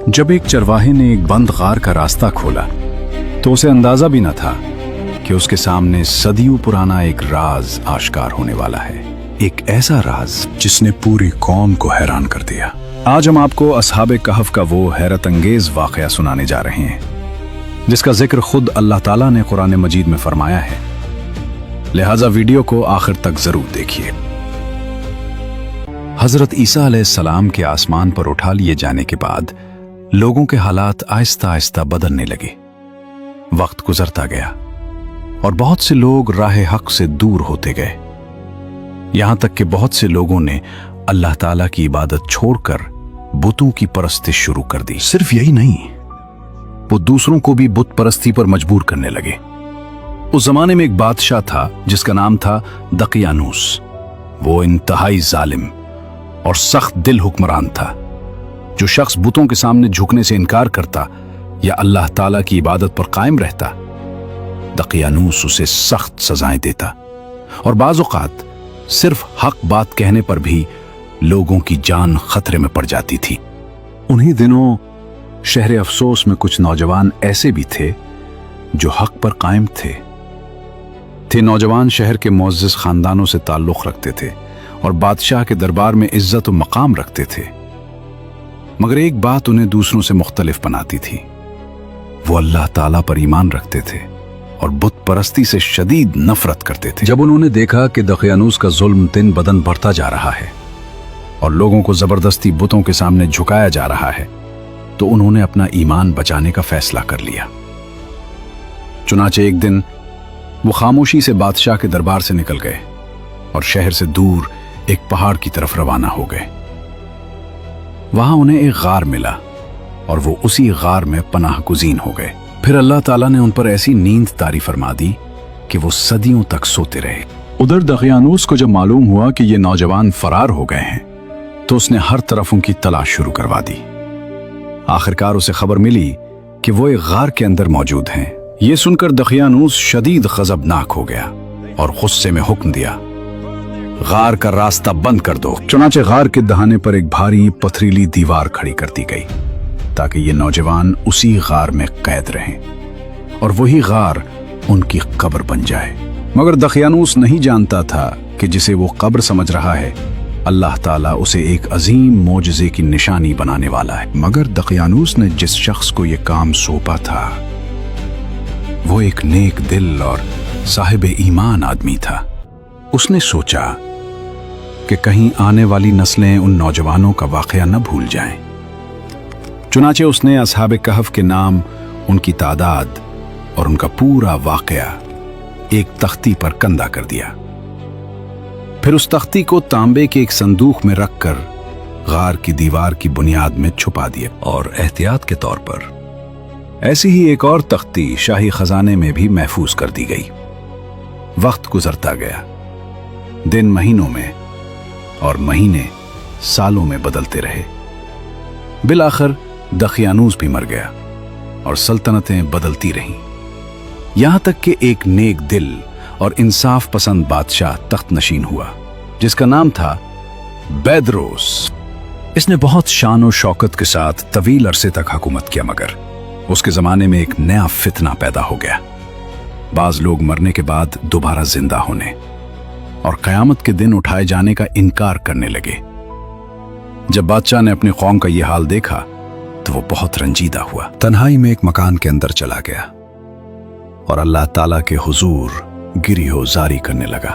जब एक चरवाहे ने एक बंद गार का रास्ता खोला तो उसे अंदाजा भी न था कि उसके सामने सदियों पुराना एक राज आश्कार होने वाला है। एक ऐसा राज जिसने पूरी कौम को हैरान कर दिया। आज हम आपको असहाबे कहफ का वो हैरत अंगेज वाकया सुनाने जा रहे हैं जिसका जिक्र खुद अल्लाह ताला ने कुरान मजीद में फरमाया है। लिहाजा वीडियो को आखिर तक जरूर देखिए। हजरत ईसा अलैहिस्सलाम के आसमान पर उठा लिए जाने के बाद लोगों के हालात आहिस्ता आहिस्ता बदलने लगे। वक्त गुजरता गया और बहुत से लोग राह हक से दूर होते गए, यहां तक कि बहुत से लोगों ने अल्लाह ताला की इबादत छोड़कर बुतों की परस्तिश शुरू कर दी। सिर्फ यही नहीं, वो दूसरों को भी बुत परस्ती पर मजबूर करने लगे। उस जमाने में एक बादशाह था जिसका नाम था दकियानूस। वो इंतहाई जालिम और सख्त दिल हुक्मरान था। जो शख्स बुतों के सामने झुकने से इनकार करता या अल्लाह ताला की इबादत पर कायम रहता, दकियानूस उसे सख्त सजाएं देता और बाज़ औक़ात सिर्फ हक बात कहने पर भी लोगों की जान खतरे में पड़ जाती थी। उन्हीं दिनों शहर अफसोस में कुछ नौजवान ऐसे भी थे जो हक पर कायम थे नौजवान शहर के मुअज़्ज़ज़ खानदानों से ताल्लुक़ रखते थे और बादशाह के दरबार में इज्जत और मकाम रखते थे, मगर एक बात उन्हें दूसरों से मुख्तलिफ बनाती थी। वो अल्लाह ताला पर ईमान रखते थे और बुत परस्ती से शदीद नफरत करते थे। जब उन्होंने देखा कि दकियानूस का जुल्म दिन बदन बढ़ता जा रहा है और लोगों को जबरदस्ती बुतों के सामने झुकाया जा रहा है, तो उन्होंने अपना ईमान बचाने का फैसला कर लिया। चुनाचे एक दिन वो खामोशी से बादशाह के दरबार से निकल गए और शहर से दूर एक पहाड़ की तरफ रवाना हो गए। वहां उन्हें एक गार मिला और वो उसी गार में पनाह गुज़ीन हो गए। फिर अल्लाह ताला ने उन पर ऐसी नींद तारी फरमा दी कि वो सदियों तक सोते रहे। उधर दकियानूस को जब मालूम हुआ कि ये नौजवान फरार हो गए हैं, तो उसने हर तरफ उनकी तलाश शुरू करवा दी। आखिरकार उसे खबर मिली कि वो एक गार के अंदर मौजूद हैं। ये सुनकर दकियानूस शदीद गजबनाक हो गया और गुस्से में हुक्म दिया, गार का रास्ता बंद कर दो। चुनाचे गार के दहाने पर एक भारी पथरीली दीवार खड़ी कर दी गई ताकि ये नौजवान उसी गार में कैद रहें और वही गार उनकी कब्र बन जाए। मगर दकियानूस नहीं जानता था कि जिसे वो कब्र समझ रहा है, अल्लाह ताला उसे एक अजीम मोजज़े की निशानी बनाने वाला है। मगर दकियानूस ने जिस शख्स को ये काम सौंपा था वो एक नेक दिल और साहिब ईमान आदमी था। उसने सोचा कि कहीं आने वाली नस्लें उन नौजवानों का वाकया न भूल जाएं। चुनाचे उसने असहाबे कहफ के नाम, उनकी तादाद और उनका पूरा वाकया एक तख्ती पर कंधा कर दिया। फिर उस तख्ती को तांबे के एक संदूक में रखकर गार की दीवार की बुनियाद में छुपा दिया और एहतियात के तौर पर ऐसी ही एक और तख्ती शाही खजाने में भी महफूज कर दी गई। वक्त गुजरता गया, दिन महीनों में और महीने सालों में बदलते रहे। बिलाखिर दकियानूस भी मर गया और सल्तनतें बदलती रहीं, यहां तक कि एक नेक दिल और इंसाफ पसंद बादशाह तख्त नशीन हुआ जिसका नाम था बैदरोस। इसने बहुत शान और शौकत के साथ तवील अरसे तक हुकूमत किया, मगर उसके जमाने में एक नया फितना पैदा हो गया। बाज लोग मरने के बाद दोबारा जिंदा होने और कयामत के दिन उठाए जाने का इनकार करने लगे। जब बादशाह ने अपनी कौम का यह हाल देखा तो वो बहुत रंजीदा हुआ। तन्हाई में एक मकान के अंदर चला गया और अल्लाह ताला के हुजूर गिरी हो जारी करने लगा।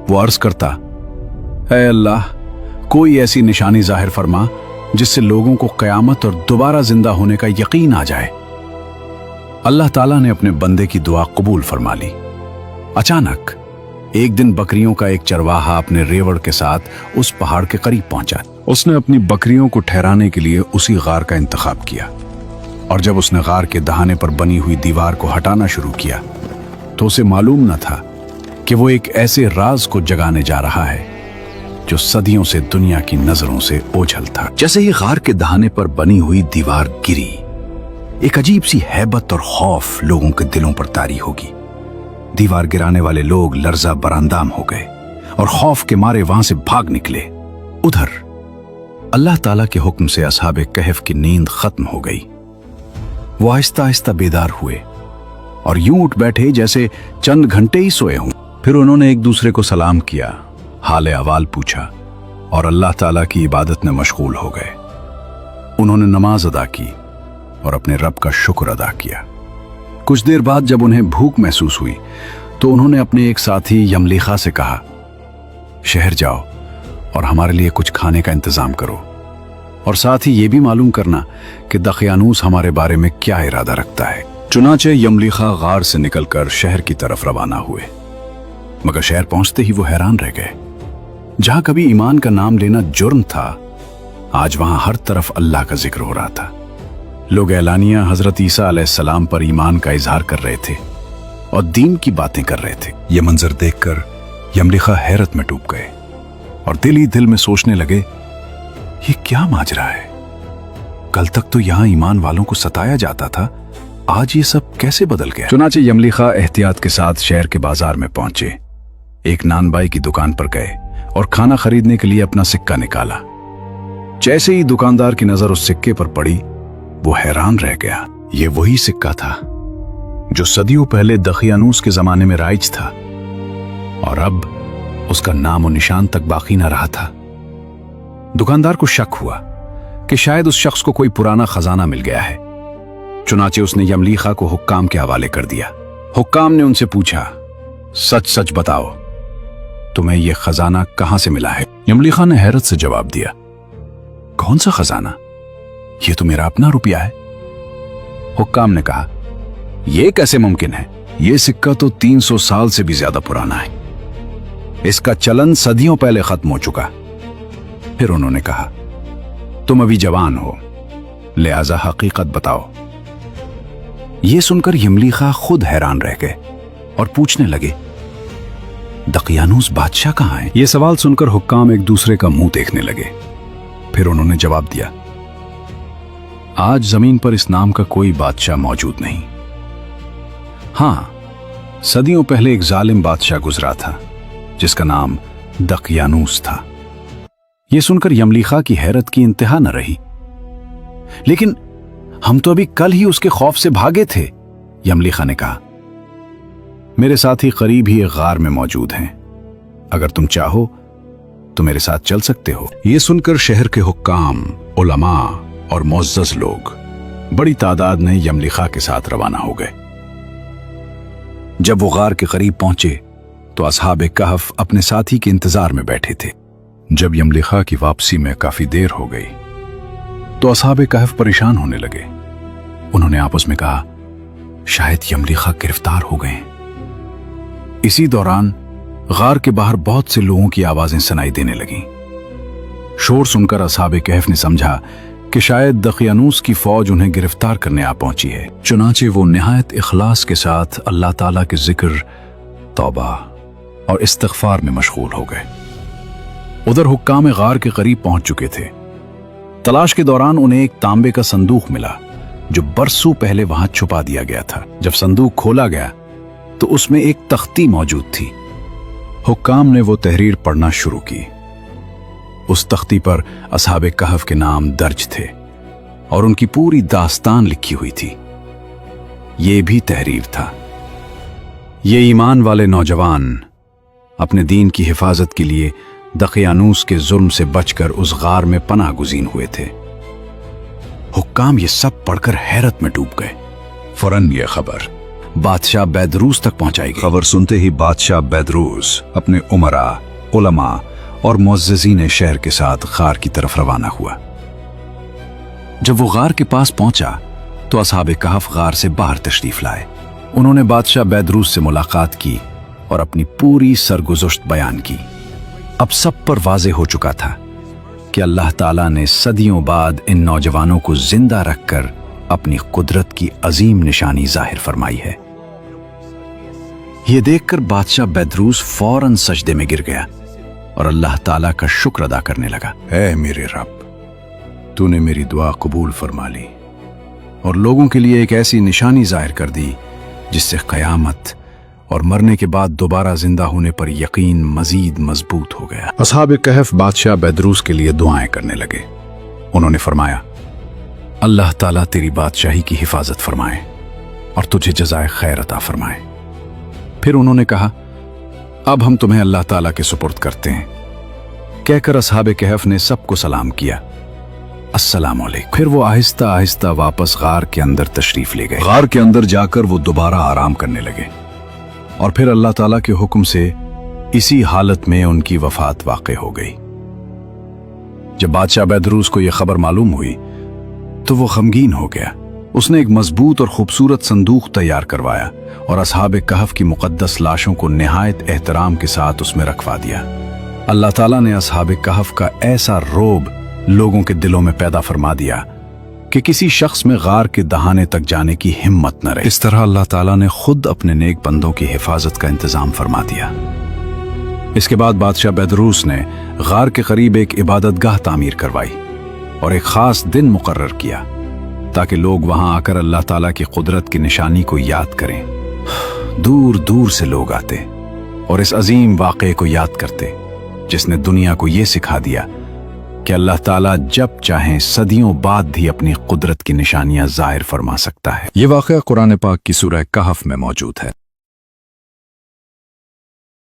वो अर्ज करता, ऐ अल्लाह, कोई ऐसी निशानी जाहिर फरमा जिससे लोगों को कयामत और दोबारा जिंदा होने का यकीन आ जाए। अल्लाह ताला ने अपने बंदे की दुआ कबूल फरमा ली। अचानक एक दिन बकरियों का एक चरवाहा अपने रेवड़ के साथ उस पहाड़ के करीब पहुंचा। उसने अपनी बकरियों को ठहराने के लिए उसी गार का इंतखाब किया और जब उसने गार के दहाने पर बनी हुई दीवार को हटाना शुरू किया तो उसे मालूम न था कि वो एक ऐसे राज को जगाने जा रहा है जो सदियों से दुनिया की नजरों से ओझल था। जैसे ही गार के दहाने पर बनी हुई दीवार गिरी, एक अजीब सी हैबत और खौफ लोगों के दिलों पर तारी होगी। दीवार गिराने वाले लोग लर्जा बरांदाम हो गए और खौफ के मारे वहां से भाग निकले। उधर अल्लाह ताला के हुक्म से असहाब कहफ की नींद खत्म हो गई। वो आहिस्ता आहिस्ता बेदार हुए और यूं उठ बैठे जैसे चंद घंटे ही सोए हों। फिर उन्होंने एक दूसरे को सलाम किया, हाल अहवाल पूछा और अल्लाह ताला की इबादत में मशगूल हो गए। उन्होंने नमाज अदा की और अपने रब का शुक्र अदा किया। कुछ देर बाद जब उन्हें भूख महसूस हुई तो उन्होंने अपने एक साथी यमलीखा से कहा, शहर जाओ और हमारे लिए कुछ खाने का इंतजाम करो, और साथ ही ये भी मालूम करना कि दखयानूस हमारे बारे में क्या इरादा रखता है। चुनाचे यमलीखा गार से निकलकर शहर की तरफ रवाना हुए, मगर शहर पहुंचते ही वो हैरान रह गए। जहां कभी ईमान का नाम लेना जुर्म था, आज वहां हर तरफ अल्लाह का जिक्र हो रहा था। लोग एलानिया हजरत ईसा अलैहिस्सलाम पर ईमान का इजहार कर रहे थे और दीन की बातें कर रहे थे। ये मंजर देखकर यमलीखा हैरत में डूब गए और दिल ही दिल में सोचने लगे, ये क्या माजरा है? कल तक तो यहां ईमान वालों को सताया जाता था, आज ये सब कैसे बदल गया? चुनाचे यमलीखा एहतियात के साथ शहर के बाजार में पहुंचे, एक नानबाई की दुकान पर गए और खाना खरीदने के लिए अपना सिक्का निकाला। जैसे ही दुकानदार की नजर उस सिक्के पर पड़ी, वो हैरान रह गया। ये वही सिक्का था जो सदियों पहले दखयानूस के जमाने में राइज था, और अब उसका नाम और निशान तक बाकी न रहा था। दुकानदार को शक हुआ कि शायद उस शख्स को कोई पुराना खजाना मिल गया है। चुनाचे उसने यमलीखा को हुक्काम के हवाले कर दिया। हुक्काम ने उनसे पूछा, सच सच बताओ, तुम्हें यह खजाना कहां से मिला है? यमलीखा ने हैरत से जवाब दिया, कौन सा खजाना? ये तो मेरा अपना रुपया है। हुक्काम ने कहा, यह कैसे मुमकिन है? यह सिक्का तो 300 साल से भी ज्यादा पुराना है, इसका चलन सदियों पहले खत्म हो चुका। फिर उन्होंने कहा, तुम अभी जवान हो, लिहाजा हकीकत बताओ। यह सुनकर यमलीखा खुद हैरान रह गए और पूछने लगे, दकियानूस बादशाह कहां है? यह सवाल सुनकर हुक्काम एक दूसरे का मुंह देखने लगे। फिर उन्होंने जवाब दिया, आज जमीन पर इस नाम का कोई बादशाह मौजूद नहीं। हां, सदियों पहले एक जालिम बादशाह गुजरा था जिसका नाम दकियानूस था। यह सुनकर यमलीखा की हैरत की इंतहा न रही। लेकिन हम तो अभी कल ही उसके खौफ से भागे थे, यमलीखा ने कहा। मेरे साथी करीब ही एक गार में मौजूद हैं, अगर तुम चाहो तो मेरे साथ चल सकते हो। यह सुनकर शहर के हुक्काम, उलमा और मुअज़्ज़ज़ लोग बड़ी तादाद में यमलीखा के साथ रवाना हो गए। जब वो गार के करीब पहुंचे तो असहाबे कहफ अपने साथी के इंतजार में बैठे थे। जब यमलीखा की वापसी में काफी देर हो गई तो असहाबे कहफ परेशान होने लगे। उन्होंने आपस में कहा, शायद यमलीखा गिरफ्तार हो गए। इसी दौरान गार के बाहर बहुत से लोगों की आवाजें सुनाई देने लगीं। शोर सुनकर असहाबे कहफ ने समझा कि शायद दकियानूस की फौज उन्हें गिरफ्तार करने आ पहुंची है। चुनाचे वो निहायत इखलास के साथ अल्लाह ताला के जिक्र, तौबा और इस्तिग़फ़ार में मशगूल हो गए। उधर हुक्काम गार के करीब पहुंच चुके थे। तलाश के दौरान उन्हें एक तांबे का संदूक मिला जो बरसों पहले वहां छुपा दिया गया था। जब संदूक खोला गया तो उसमें एक तख्ती मौजूद थी। हुक्काम ने वो तहरीर पढ़ना शुरू की। उस तख्ती पर असहाबे कहफ के नाम दर्ज थे और उनकी पूरी दास्तान लिखी हुई थी। ये भी तहरीर था, ये ईमान वाले नौजवान अपने दीन की हिफाजत के लिए दकियानूस के जुल्म से बचकर उस गार में पनाह गुज़ीन हुए थे। हुक्काम ये सब पढ़कर हैरत में डूब गए। फौरन ये खबर बादशाह बैदरूस तक पहुंचाई गई। खबर सुनते ही बादशाह बैदरूस अपने उमरा, उलमा और मुअज़्ज़ज़ीन शहर के साथ गार की तरफ रवाना हुआ। जब वो गार के पास पहुंचा तो असहाबे कहफ गार से बाहर तशरीफ लाए। उन्होंने बादशाह बैदरूस से मुलाकात की और अपनी पूरी सरगुज़श्त बयान की। अब सब पर वाज़े हो चुका था कि अल्लाह ताला ने सदियों बाद इन नौजवानों को जिंदा रखकर अपनी कुदरत की अजीम निशानी जाहिर फरमाई है। यह देखकर बादशाह बैदरूस फौरन सजदे में गिर गया और अल्लाह ताला का शुक्र अदा करने लगा। ऐ मेरे रब, तूने मेरी दुआ कबूल फरमा ली और लोगों के लिए एक ऐसी निशानी जाहिर कर दी जिससे क़यामत और मरने के बाद दोबारा जिंदा होने पर यकीन मजीद मजबूत हो गया। असहाबे कहफ बादशाह बैदरूस के लिए दुआएं करने लगे। انہوں نے فرمایا، اللہ تعالیٰ تیری بادشاہی کی حفاظت فرمائے اور تجھے جزائے خیر عطا فرمائے۔ پھر انہوں نے کہا، اب ہم تمہیں اللہ تعالیٰ کے سپرد کرتے ہیں۔ کہہ کر اصحاب کہف نے سب کو سلام کیا، السلام علیکم۔ پھر وہ آہستہ آہستہ واپس غار کے اندر تشریف لے گئے۔ غار کے اندر جا کر وہ دوبارہ آرام کرنے لگے، اور پھر اللہ تعالیٰ کے حکم سے اسی حالت میں ان کی وفات واقع ہو گئی۔ جب بادشاہ بیدروس کو یہ خبر معلوم ہوئی تو وہ غمگین ہو گیا۔ اس نے ایک مضبوط اور خوبصورت صندوق تیار کروایا اور اصحاب کہف کی مقدس لاشوں کو نہایت احترام کے ساتھ اس میں رکھوا دیا۔ اللہ تعالیٰ نے اصحاب کہف کا ایسا رعب لوگوں کے دلوں میں پیدا فرما دیا کہ کسی شخص میں غار کے دہانے تک جانے کی ہمت نہ رہی۔ اس طرح اللہ تعالیٰ نے خود اپنے نیک بندوں کی حفاظت کا انتظام فرما دیا۔ اس کے بعد بادشاہ بیدروس نے غار کے قریب ایک عبادت گاہ تعمیر کروائی اور ایک خاص دن مقرر کیا تاکہ لوگ وہاں آ کر اللہ تعالیٰ کی قدرت کی نشانی کو یاد کریں۔ دور دور سے لوگ آتے اور اس عظیم واقعے کو یاد کرتے جس نے دنیا کو یہ سکھا دیا کہ اللہ تعالیٰ جب چاہیں صدیوں بعد بھی اپنی قدرت کی نشانیاں ظاہر فرما سکتا ہے۔ یہ واقعہ قرآن پاک کی سورہ کہف میں موجود ہے۔